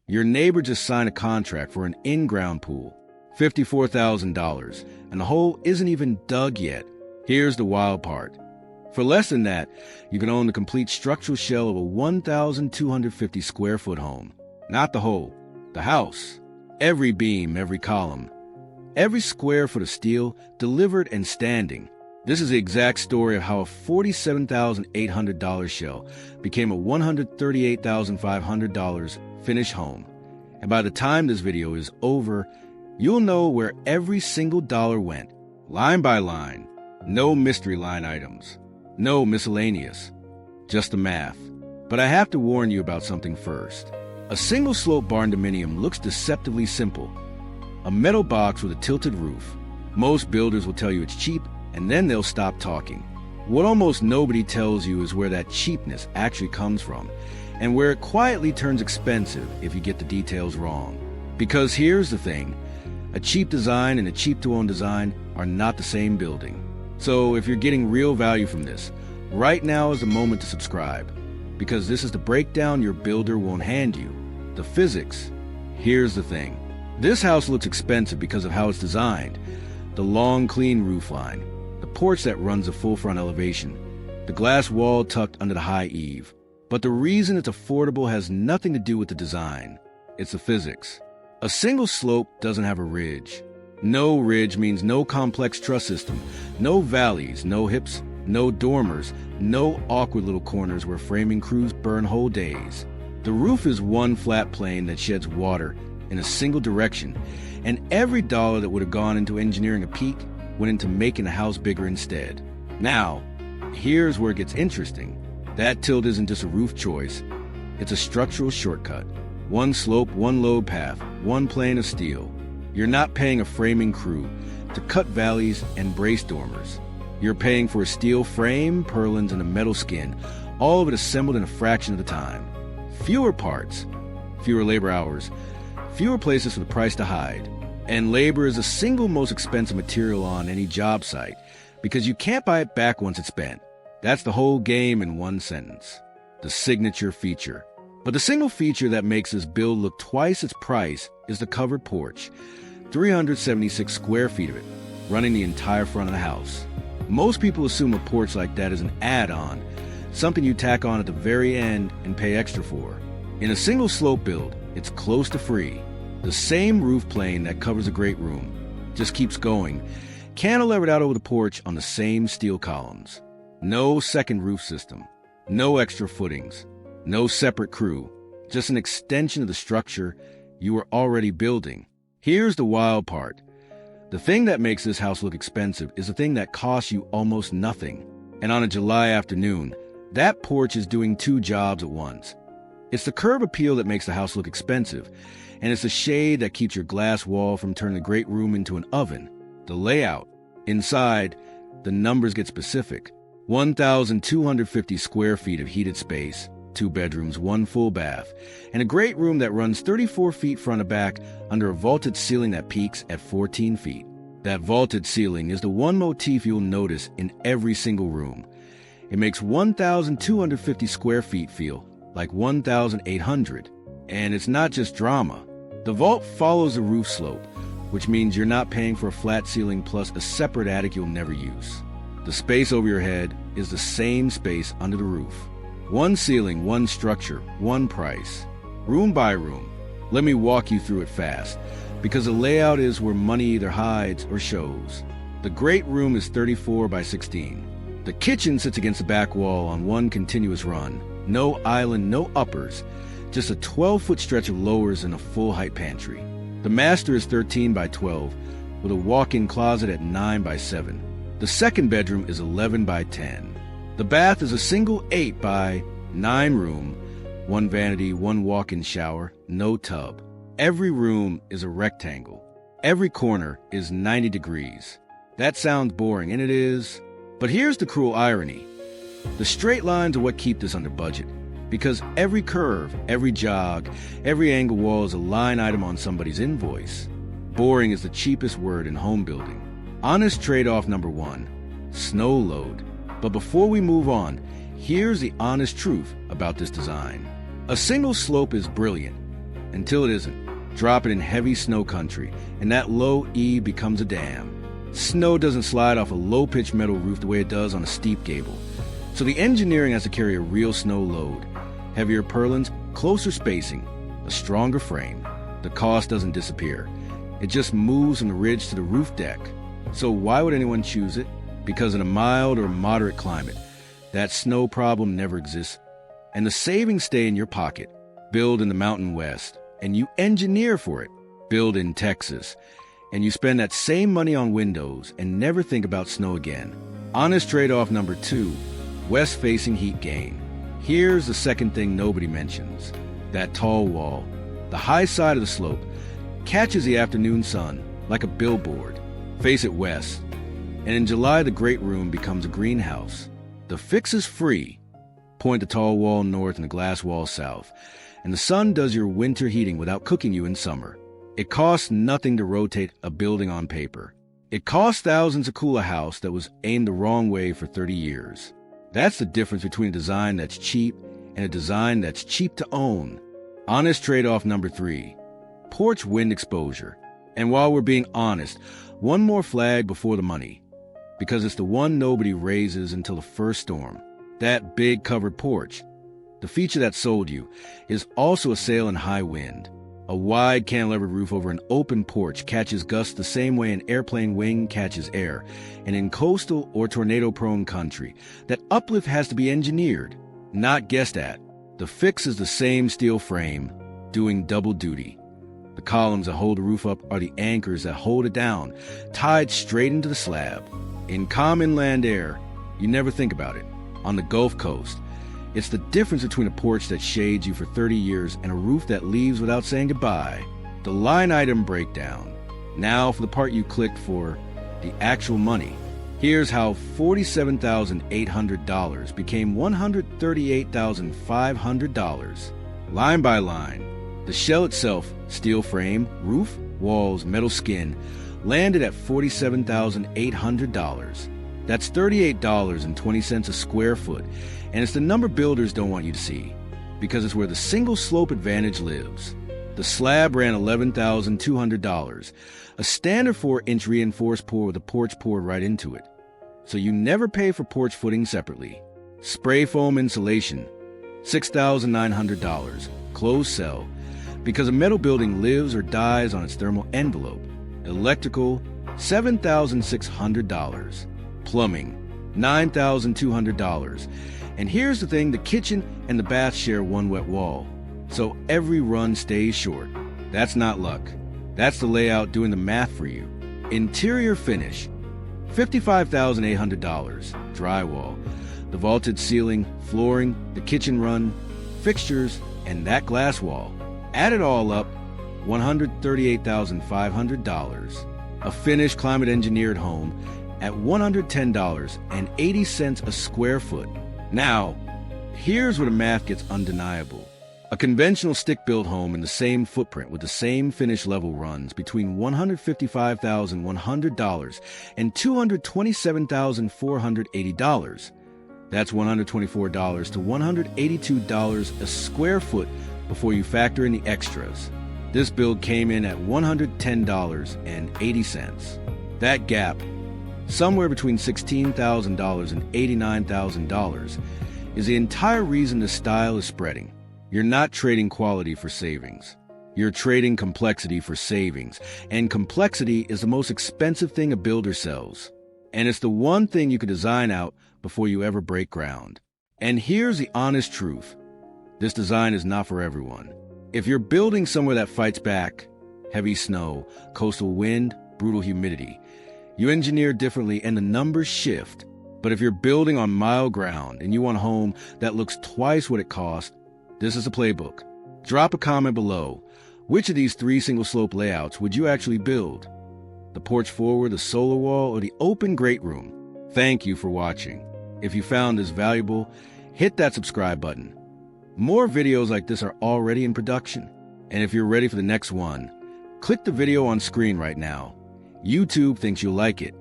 Your neighbor just signed a contract for an in-ground pool, $54,000, and the hole isn't even dug yet. Here's the wild part. For less than that, you can own the complete structural shell of a 1,250 square foot home. Not the hole, the house. Every beam, every column, every square foot of steel delivered and standing. This is the exact story of how a $47,800 shell became a $138,500 finished home. And by the time this video is over, you'll know where every single dollar went, line by line. No mystery line items, no miscellaneous, just the math. But I have to warn you about something first. A single slope barndominium looks deceptively simple. A metal box with a tilted roof. Most builders will tell you it's cheap, and then they'll stop talking. What almost nobody tells you is where that cheapness actually comes from, and where it quietly turns expensive if you get the details wrong. Because here's the thing, a cheap design and a cheap-to-own design are not the same building. So if you're getting real value from this, right now is the moment to subscribe, because this is the breakdown your builder won't hand you. The physics. Here's the thing. This house looks expensive because of how it's designed. The long, clean roof line, the porch that runs a full front elevation, the glass wall tucked under the high eave. But the reason it's affordable has nothing to do with the design. It's the physics. A single slope doesn't have a ridge. No ridge means no complex truss system, no valleys, no hips, no dormers, no awkward little corners where framing crews burn whole days. The roof is one flat plane that sheds water in a single direction, and every dollar that would have gone into engineering a peak went into making the house bigger instead. Now, here's where it gets interesting. That tilt isn't just a roof choice, it's a structural shortcut. One slope, one load path, one plane of steel. You're not paying a framing crew to cut valleys and brace dormers. You're paying for a steel frame, purlins, and a metal skin, all of it assembled in a fraction of the time. Fewer parts, fewer labor hours, fewer places for the price to hide. And labor is the single most expensive material on any job site because you can't buy it back once it's spent. That's the whole game in one sentence. The signature feature. But the single feature that makes this build look twice its price is the covered porch. 376 square feet of it, running the entire front of the house. Most people assume a porch like that is an add-on, something you tack on at the very end and pay extra for. In a single slope build, it's close to free. The same roof plane that covers a great room just keeps going, cantilevered out over the porch on the same steel columns. No second roof system, no extra footings, no separate crew, just an extension of the structure you were already building. Here's the wild part. The thing that makes this house look expensive is the thing that costs you almost nothing. And on a July afternoon, that porch is doing two jobs at once. It's the curb appeal that makes the house look expensive, and it's the shade that keeps your glass wall from turning the great room into an oven. The layout. Inside, the numbers get specific. 1,250 square feet of heated space, 2 bedrooms, 1 full bath, and a great room that runs 34 feet front to back under a vaulted ceiling that peaks at 14 feet. That vaulted ceiling is the one motif you'll notice in every single room. It makes 1,250 square feet feel like 1,800. And it's not just drama. The vault follows the roof slope, which means you're not paying for a flat ceiling plus a separate attic you'll never use. The space over your head is the same space under the roof. One ceiling, one structure, one price. Room by room. Let me walk you through it fast, because the layout is where money either hides or shows. The great room is 34 by 16. The kitchen sits against the back wall on one continuous run. No island, no uppers, just a 12-foot stretch of lowers and a full-height pantry. The master is 13 by 12, with a walk-in closet at 9 by 7. The second bedroom is 11 by 10. The bath is a single 8 by 9 room, 1 vanity, 1 walk-in shower, no tub. Every room is a rectangle. Every corner is 90 degrees. That sounds boring, and it is. But here's the cruel irony. The straight lines are what keep this under budget, because every curve, every jog, every angle wall is a line item on somebody's invoice. Boring is the cheapest word in home building. Honest trade-off number 1, snow load. But before we move on, here's the honest truth about this design. A single slope is brilliant, until it isn't. Drop it in heavy snow country, and that low E becomes a dam. Snow doesn't slide off a low-pitched metal roof the way it does on a steep gable. So the engineering has to carry a real snow load. Heavier purlins, closer spacing, a stronger frame. The cost doesn't disappear. It just moves from the ridge to the roof deck. So why would anyone choose it? Because in a mild or moderate climate, that snow problem never exists. And the savings stay in your pocket. Build in the Mountain West, and you engineer for it. Build in Texas, and you spend that same money on windows and never think about snow again. Honest trade-off number 2, west-facing heat gain. Here's the second thing nobody mentions. That tall wall, the high side of the slope, catches the afternoon sun like a billboard. Face it west, and in July the great room becomes a greenhouse. The fix is free. Point the tall wall north and the glass wall south, and the sun does your winter heating without cooking you in summer. It costs nothing to rotate a building on paper. It costs thousands to cool a house that was aimed the wrong way for 30 years. That's the difference between a design that's cheap and a design that's cheap to own. Honest trade-off number 3, porch wind exposure. And while we're being honest, one more flag before the money, because it's the one nobody raises until the first storm. That big covered porch, the feature that sold you, is also a sail in high wind. A wide cantilevered roof over an open porch catches gusts the same way an airplane wing catches air. And in coastal or tornado-prone country, that uplift has to be engineered, not guessed at. The fix is the same steel frame, doing double duty. The columns that hold the roof up are the anchors that hold it down, tied straight into the slab. In calm inland air, you never think about it. On the Gulf Coast, it's the difference between a porch that shades you for 30 years and a roof that leaves without saying goodbye. The line item breakdown. Now for the part you clicked for, the actual money. Here's how $47,800 became $138,500. Line by line. The shell itself, steel frame, roof, walls, metal skin, landed at $47,800. That's $38.20 a square foot, and it's the number builders don't want you to see, because it's where the single slope advantage lives. The slab ran $11,200, a standard 4-inch reinforced pour with a porch poured right into it. So you never pay for porch footing separately. Spray foam insulation, $6,900, closed cell, because a metal building lives or dies on its thermal envelope. Electrical, $7,600. Plumbing, $9,200. And here's the thing, the kitchen and the bath share one wet wall, so every run stays short. That's not luck. That's the layout doing the math for you. Interior finish, $55,800. Drywall, the vaulted ceiling, flooring, the kitchen run, fixtures, and that glass wall. Add it all up, $138,500. A finished climate-engineered home at $110.80 a square foot. Now, here's where the math gets undeniable. A conventional stick-built home in the same footprint with the same finish level runs between $155,100 and $227,480. That's $124 to $182 a square foot before you factor in the extras. This build came in at $110.80. That gap, somewhere between $16,000 and $89,000, is the entire reason the style is spreading. You're not trading quality for savings. You're trading complexity for savings, and complexity is the most expensive thing a builder sells. And it's the one thing you can design out before you ever break ground. And here's the honest truth. This design is not for everyone. If you're building somewhere that fights back, heavy snow, coastal wind, brutal humidity, you engineer differently and the numbers shift. But if you're building on mild ground and you want a home that looks twice what it cost, this is the playbook. Drop a comment below. Which of these 3 single-slope layouts would you actually build? The porch forward, the solar wall, or the open great room? Thank you for watching. If you found this valuable, hit that subscribe button. More videos like this are already in production. And if you're ready for the next one, click the video on screen right now. YouTube thinks you'll like it.